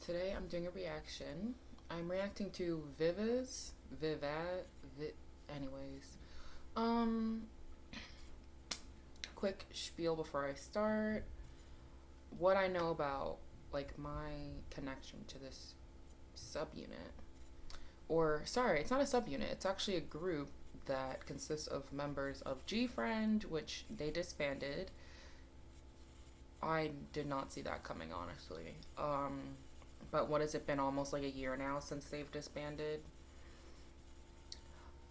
Today I'm doing a reaction. I'm reacting to VIVIZ, anyways. Um, quick spiel before I start. What I know about, like, my connection to this subunit. Or, sorry, it's not a subunit, it's actually a group that consists of members of G Friend, which they disbanded. I did not see that coming, honestly. But what has it been, almost like a year now since they've disbanded?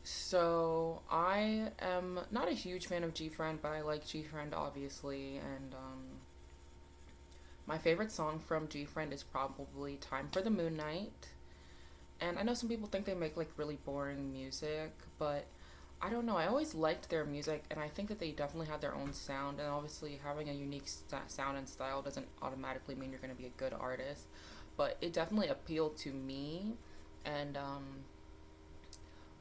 So I am not a huge fan of G Friend, but I like G Friend obviously, and my favorite song from G Friend is probably "Time for the Moon Night." And I know some people think they make like really boring music, but I don't know. I always liked their music, and I think that they definitely had their own sound. And obviously, having a unique sound and style doesn't automatically mean you're going to be a good artist, but it definitely appealed to me. And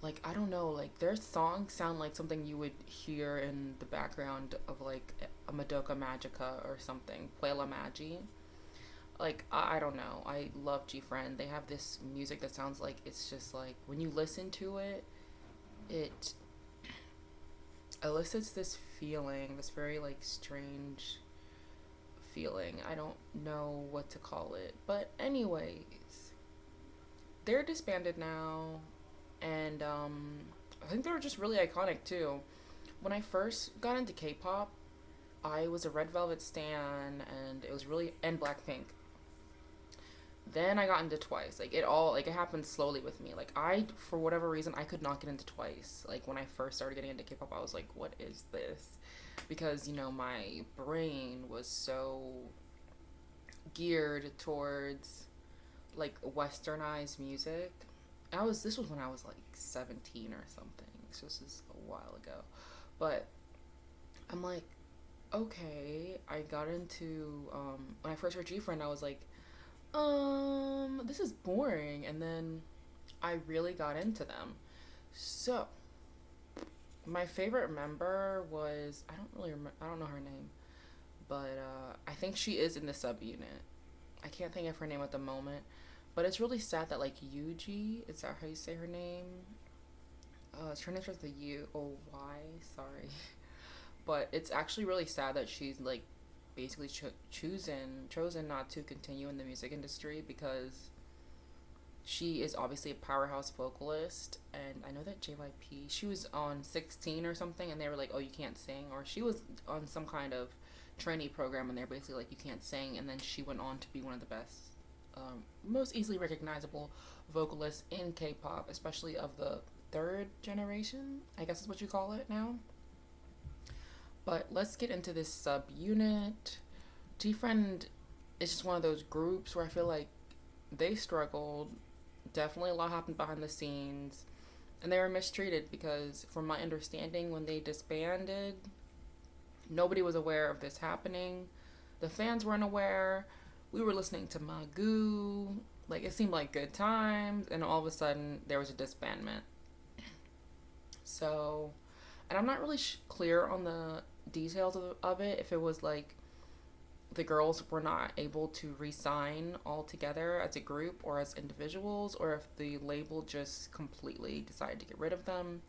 like, I don't know, like their songs sound like something you would hear in the background of like a Madoka Magica or something, Puella Magi. Like, I don't know. I love G Friend. They have this music that sounds like it's just like when you listen to it, it elicits this feeling, this very like strange feeling. I don't know what to call it. But anyways, they're disbanded now, and I think they were just really iconic too. When I first got into K-pop, I was a Red Velvet stan, and it was really and Blackpink. Then I got into Twice. Like, it all, like, it happened slowly with me. Like, for whatever reason, I could not get into Twice. Like, when I first started getting into K-pop, I was like, what is this? Because, my brain was so geared towards, like, westernized music. This was when I was, like, 17 or something. So this is a while ago. But I'm like, okay, I got into, when I first heard G Friend, I was like, this is boring. And then I really got into them. So, my favorite member was, I don't really remember, I don't know her name, but I think she is in the subunit. I can't think of her name at the moment, but it's really sad that, like, Yuji, is that how you say her name? Her name starts with a U O Y, sorry. But it's actually really sad that she's, like, basically chosen not to continue in the music industry, because she is obviously a powerhouse vocalist. And I know that JYP, she was on 16 or something, and they were like, oh, you can't sing. Or she was on some kind of trainee program, and they're basically like, you can't sing. And then she went on to be one of the best, most easily recognizable vocalists in K-pop, especially of the third generation, I guess is what you call it now. But let's get into this subunit. G Friend is just one of those groups where I feel like they struggled. Definitely a lot happened behind the scenes. And they were mistreated because, from my understanding, when they disbanded, nobody was aware of this happening. The fans weren't aware. We were listening to Magoo. Like, it seemed like good times. And all of a sudden, there was a disbandment. So, and I'm not really clear on the details of it, if it was like the girls were not able to re-sign all together as a group or as individuals, or if the label just completely decided to get rid of them.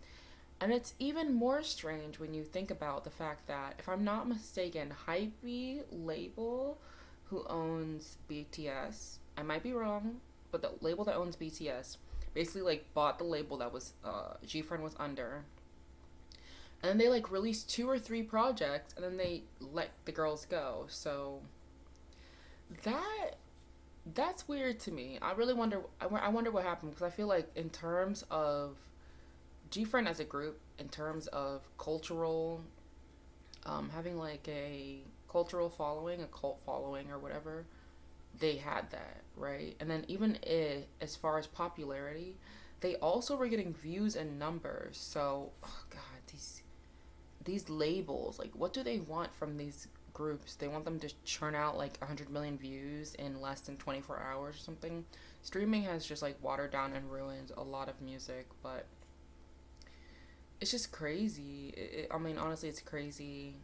And it's even more strange when you think about the fact that, if I'm not mistaken, Hype label, who owns BTS, I might be wrong, but the label that owns BTS basically like bought the label that was G Friend was under, and then they like released 2 or 3 projects, and then they let the girls go. So that that's weird to me. I really wonder. I wonder what happened, because I feel like, in terms of G Friend as a group, in terms of cultural, having like a cultural following, a cult following or whatever, they had that, right? And then even as far as popularity, they also were getting views and numbers. So, oh god, these labels, like, what do they want from these groups? They want them to churn out like 100 million views in less than 24 hours or something. Streaming has just like watered down and ruined a lot of music, but it's just crazy. I mean, honestly, it's crazy.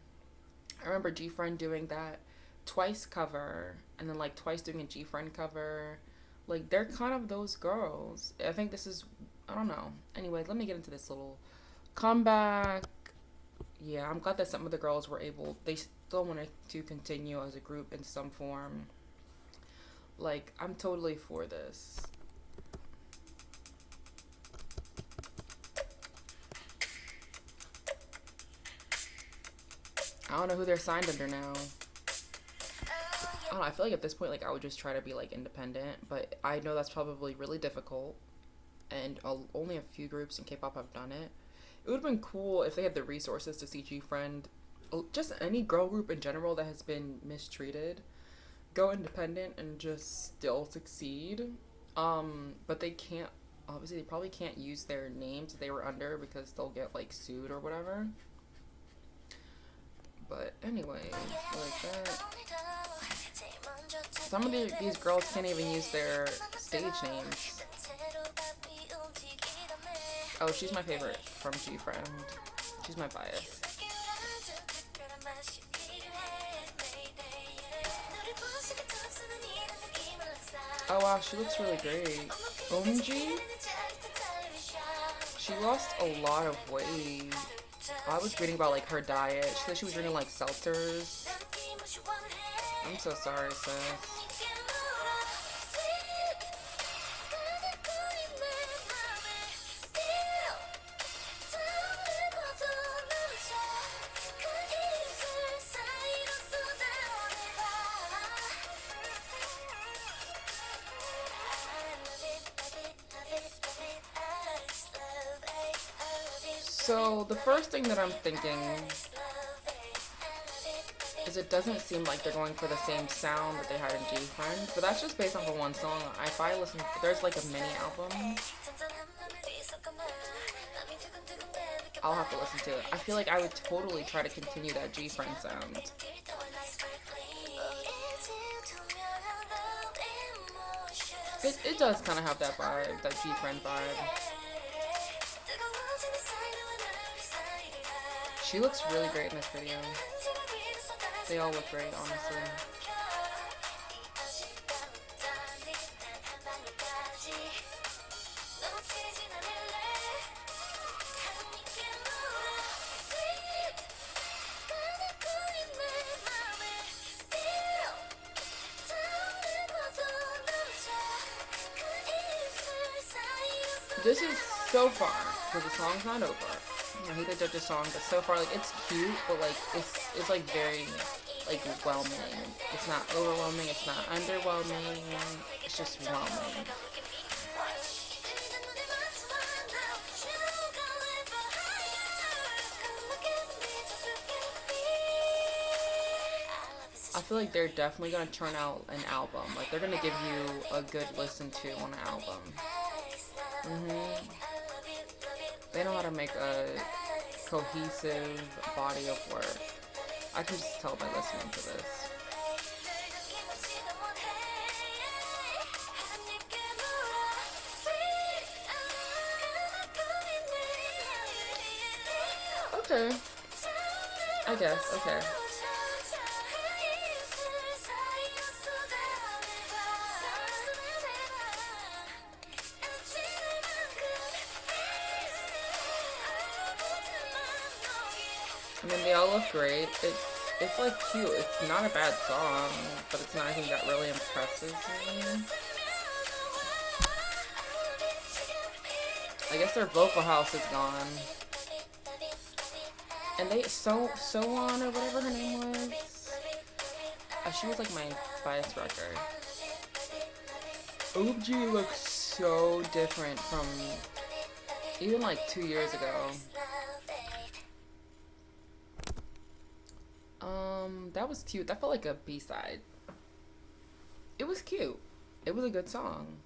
I remember G Friend doing that Twice cover, and then like Twice doing a G Friend cover. Like they're kind of those girls. I think this is, I don't know. Anyway, let me get into this little comeback. Yeah, I'm glad that some of the girls were able, they still wanted to continue as a group in some form. Like, I'm totally for this. I don't know who they're signed under now. I don't know, I feel like at this point, like, I would just try to be, like, independent, but I know that's probably really difficult, and only a few groups in K-pop have done it. It would have been cool if they had the resources to see G-Friend, just any girl group in general that has been mistreated, go independent and just still succeed. But they can't, obviously they probably can't use their names that they were under because they'll get, like, sued or whatever. But anyway, like that. Some of these girls can't even use their stage names. Oh, she's my favorite from G-Friend. She's my bias. Oh wow, she looks really great. Umji? She lost a lot of weight. I was reading about like her diet. She said she was drinking like seltzers. I'm so sorry, sis. So the first thing that I'm thinking is it doesn't seem like they're going for the same sound that they had in G-Friend, but that's just based off of one song. If I listen, there's like a mini album. I'll have to listen to it. I feel like I would totally try to continue that G-Friend sound. It does kind of have that vibe, that G-Friend vibe. She looks really great in this video. They all look great, honestly. This is so far, because the song's not over. I hate to judge the song, but so far, like, it's cute, but, like, it's like, very, like, whelming. It's not overwhelming, it's not underwhelming, it's just whelming. I feel like they're definitely gonna turn out an album. Like, they're gonna give you a good listen to on an album. They know how to make a cohesive body of work. I can just tell by listening to this. Okay. I guess, okay. I mean, they all look great. It's like cute. It's not a bad song, but it's not anything that really impresses me. I guess their vocal house is gone. And they So-won or whatever her name was. She was like my bias record. OG looks so different from even like 2 years ago. That was cute. That felt like a B-side. It was cute. It was a good song.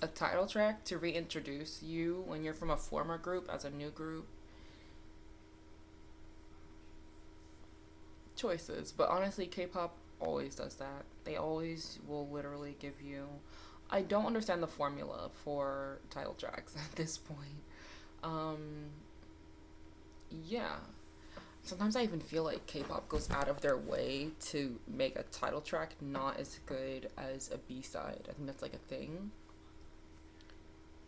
A title track to reintroduce you when you're from a former group as a new group. Choices. But honestly, K-pop always does that. They always will literally give you... I don't understand the formula for title tracks at this point. Yeah. sometimes I even feel like K-pop goes out of their way to make a title track not as good as a B-side. I think that's like a thing.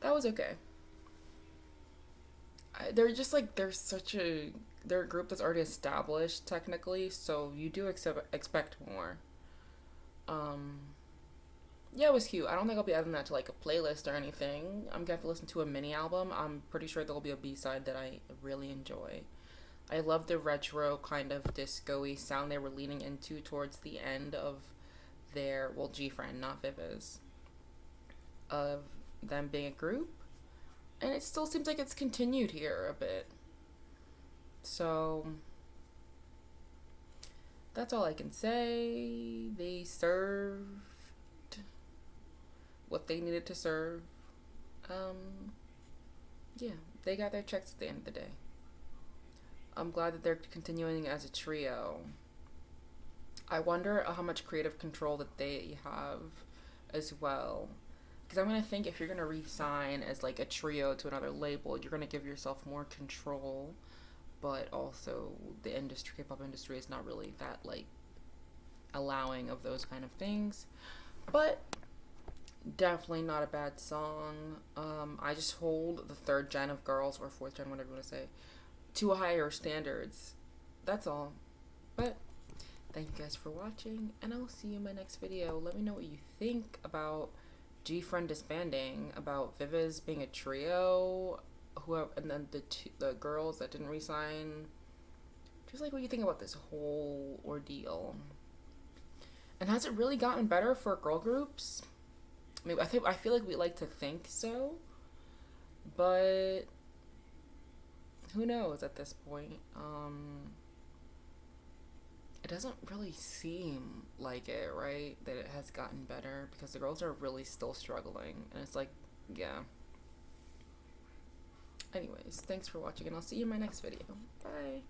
That was okay. They're just like they're a group that's already established technically, so you do expect more. Um, yeah, it was cute. I don't think I'll be adding that to like a playlist or anything. I'm gonna have to listen to a mini album. I'm pretty sure there'll be a B side that I really enjoy. I love the retro kind of disco-y sound they were leaning into towards the end of their, well, G-Friend, not VIVIZ, of them being a group. And it still seems like it's continued here a bit. So that's all I can say. They served what they needed to serve. Um, yeah, they got their checks at the end of the day. I'm glad that they're continuing as a trio. I wonder how much creative control that they have as well. Because I'm going to think if you're going to re-sign as like a trio to another label, you're going to give yourself more control. But also the industry, K-pop industry is not really that like allowing of those kind of things. But definitely not a bad song. I just hold the third gen of girls, or fourth gen, whatever you want to say, to higher standards. That's all. But thank you guys for watching, and I will see you in my next video. Let me know what you think about G-Friend disbanding, about VIVIZ being a trio, whoever, and then the girls that didn't resign. Just like what you think about this whole ordeal. And has it really gotten better for girl groups? I mean, I feel like we like to think so, but who knows at this point. It doesn't really seem like it, right? That it has gotten better, because the girls are really still struggling, and it's like, yeah. Anyways, thanks for watching, and I'll see you in my next video. Bye.